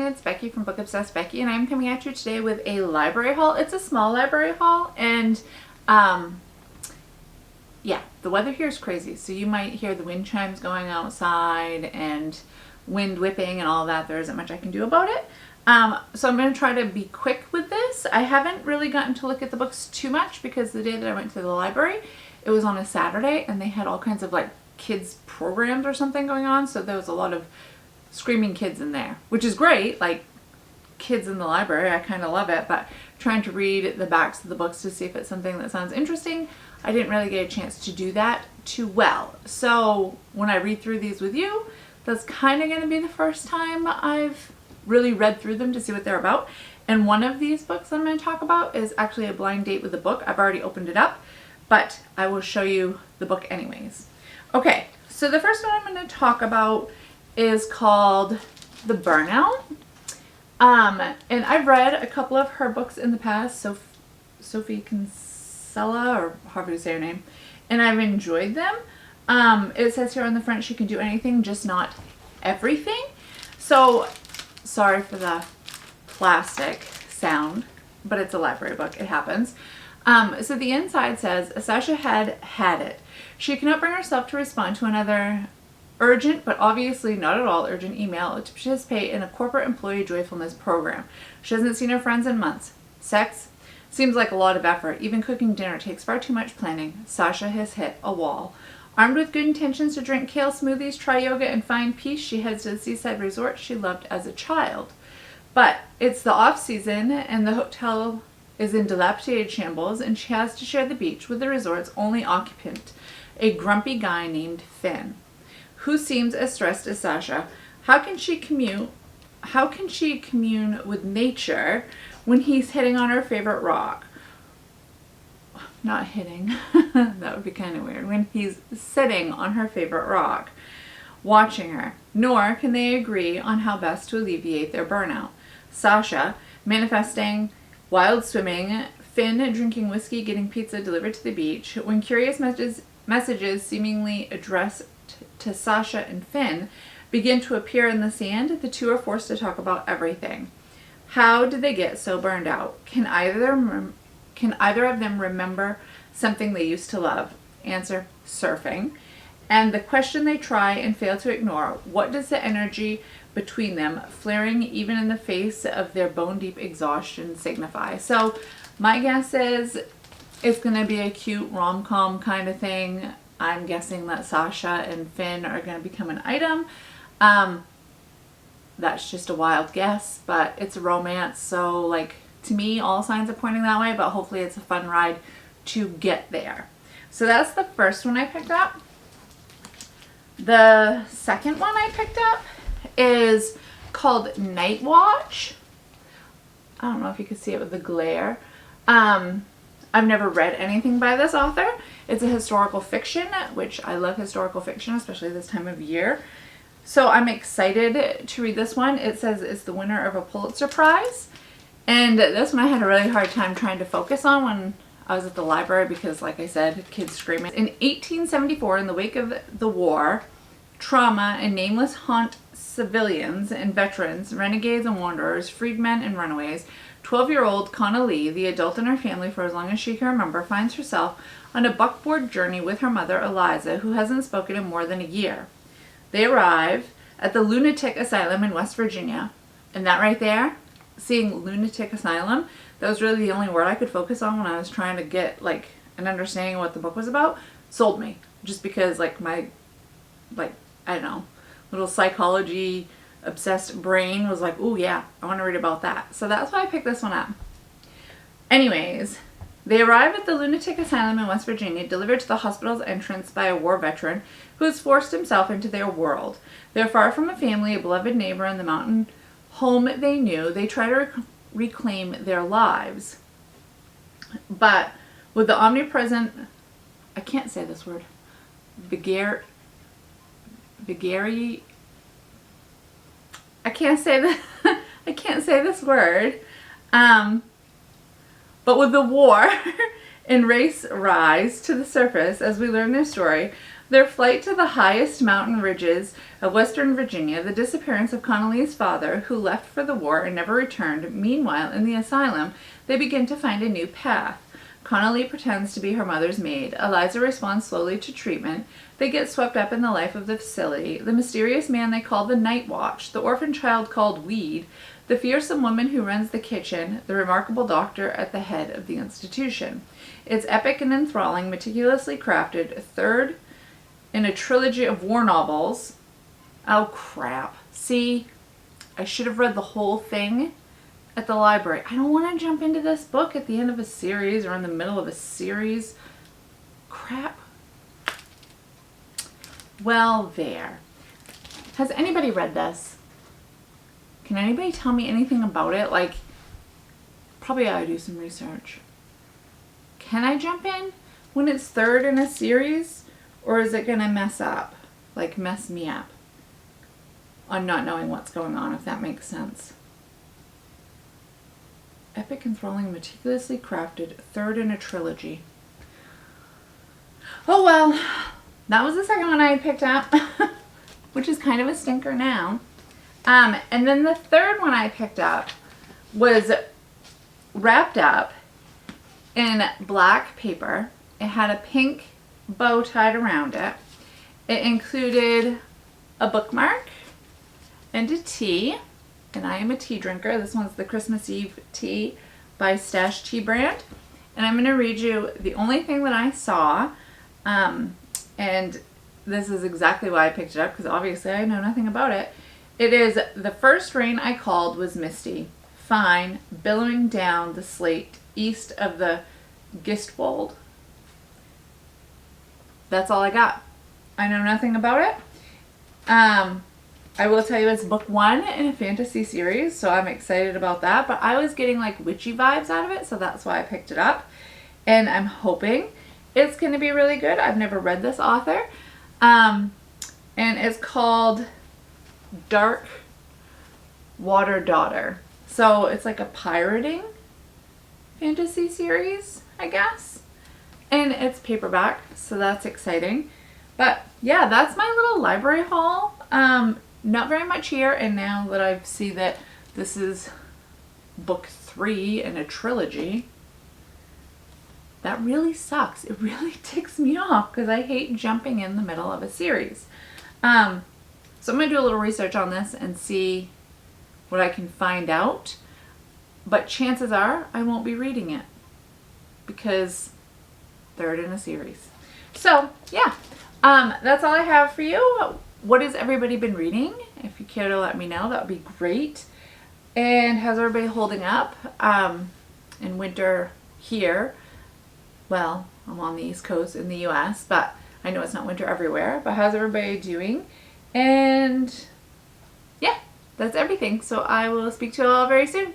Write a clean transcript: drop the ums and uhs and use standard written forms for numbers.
it's Becky from Book Obsessed Becky, and I'm coming at you today with a library haul. It's a small library haul, and yeah, the weather here is crazy, so you might hear the wind chimes going outside and wind whipping and all that. There isn't much I can do about it. So I'm going to try to be quick with this. I haven't really gotten to look at the books too much because the day that I went to the library, it was on a Saturday, and they had all kinds of like kids programs or something going on, so there was a lot of screaming kids in there, which is great, like kids in the library, I kind of love it, but trying to read the backs of the books to see if it's something that sounds interesting, I didn't really get a chance to do that too well. So when I read through these with you, that's kind of going to be the first time I've really read through them to see what they're about. And one of these books I'm going to talk about is actually a blind date with the book. I've already opened it up, but I will show you the book anyways. Okay, so the first one I'm going to talk about is called The Burnout. And I've read a couple of her books in the past, Sophie Kinsella, or however you say her name, and I've enjoyed them. It says here on the front she can do anything, just not everything. So, sorry for the plastic sound, but it's a library book, it happens. So the inside says, Sasha had it. She cannot bring herself to respond to another urgent, but obviously not at all urgent email to participate in a corporate employee joyfulness program. She hasn't seen her friends in months. Sex seems like a lot of effort. Even cooking dinner takes far too much planning. Sasha has hit a wall. Armed with good intentions to drink kale smoothies, try yoga, and find peace, she heads to the seaside resort she loved as a child. But it's the off season, and the hotel is in dilapidated shambles, and she has to share the beach with the resort's only occupant, a grumpy guy named Finn, who seems as stressed as Sasha. How can she commune with nature when he's hitting on her favorite rock? Not hitting, that would be kind of weird. When he's sitting on her favorite rock, watching her. Nor can they agree on how best to alleviate their burnout. Sasha manifesting wild swimming, Finn drinking whiskey, getting pizza delivered to the beach. When curious messages seemingly addressed to Sasha and Finn begin to appear in the sand, the two are forced to talk about everything. How did they get so burned out? Can either of them remember something they used to love? Answer, surfing. And the question they try and fail to ignore, what does the energy between them, flaring even in the face of their bone-deep exhaustion, signify? So my guess is it's going to be a cute rom-com kind of thing. I'm guessing that Sasha and Finn are going to become an item. That's just a wild guess, but it's a romance, so like to me all signs are pointing that way, but hopefully it's a fun ride to get there. So that's the first one I picked up. The second one I picked up is called Night Watch. I don't know if you can see it with the glare. I've never read anything by this author. It's a historical fiction, which I love historical fiction, especially this time of year. So I'm excited to read this one. It says it's the winner of a Pulitzer Prize. And this one I had a really hard time trying to focus on when I was at the library because, like I said, kids screaming. In 1874, in the wake of the war, trauma and nameless haunt civilians and veterans, renegades and wanderers, freedmen and runaways, 12-year-old Conna Lee, the adult in her family for as long as she can remember, finds herself on a buckboard journey with her mother, Eliza, who hasn't spoken in more than a year. They arrive at the lunatic asylum in West Virginia. And that right there, seeing lunatic asylum, that was really the only word I could focus on when I was trying to get like an understanding of what the book was about. Sold me. Just because like my, I don't know, little psychology obsessed brain was like, ooh yeah, I want to read about that. So that's why I picked this one up. Anyways, they arrive at the lunatic asylum in West Virginia, delivered to the hospital's entrance by a war veteran who has forced himself into their world. They're far from a family, a beloved neighbor, and the mountain home they knew. They try to reclaim their lives. But with the omnipresent, I can't say this word, Vagaries, I can't say this word. But with the war and race rise to the surface as we learn their story, Their flight to the highest mountain ridges of Western Virginia, the disappearance of Connolly's father, who left for the war and never returned. Meanwhile, in the asylum, they begin to find a new path. Connolly pretends to be her mother's maid. Eliza responds slowly to treatment. They get swept up in the life of the facility. The mysterious man they call the Night Watch, the orphan child called Weed, the fearsome woman who runs the kitchen, the remarkable doctor at the head of the institution. It's epic and enthralling, meticulously crafted, third in a trilogy of war novels. Oh crap. See, I should have read the whole thing at the library. I don't want to jump into this book at the end of a series or in the middle of a series. Crap. Well, there. Has anybody read this? Can anybody tell me anything about it? Like, probably I ought to do some research. Can I jump in when it's third in a series? Or is it going to mess up? Like, mess me up on not knowing what's going on, if that makes sense. Epic, enthralling, meticulously crafted, third in a trilogy. Oh well, that was the second one I picked up, which is kind of a stinker now. And then the third one I picked up was wrapped up in black paper. It had a pink bow tied around it. It included a bookmark and a tea. And I am a tea drinker. This one's the Christmas Eve tea by Stash Tea brand. And I'm going to read you the only thing that I saw. And this is exactly why I picked it up, because obviously I know nothing about it. It is, the first rain I called was misty, fine, billowing down the slate east of the Gistwold. That's all I got. I know nothing about it. I will tell you it's book one in a fantasy series, so I'm excited about that. But I was getting like witchy vibes out of it, so that's why I picked it up. And I'm hoping it's going to be really good. I've never read this author. And it's called Dark Water Daughter. So it's like a pirating fantasy series, I guess. And it's paperback, so that's exciting. But yeah, that's my little library haul. Not very much here, and now that I see that this is book 3 in a trilogy, that really sucks. It really ticks me off because I hate jumping in the middle of a series. So I'm going to do a little research on this and see what I can find out. But chances are I won't be reading it because third in a series. So yeah, that's all I have for you. What has everybody been reading? If you care to let me know, that would be great. And how's everybody holding up in winter here? Well, I'm on the East Coast in the US, but I know it's not winter everywhere. But how's everybody doing? And yeah, that's everything. So I will speak to you all very soon.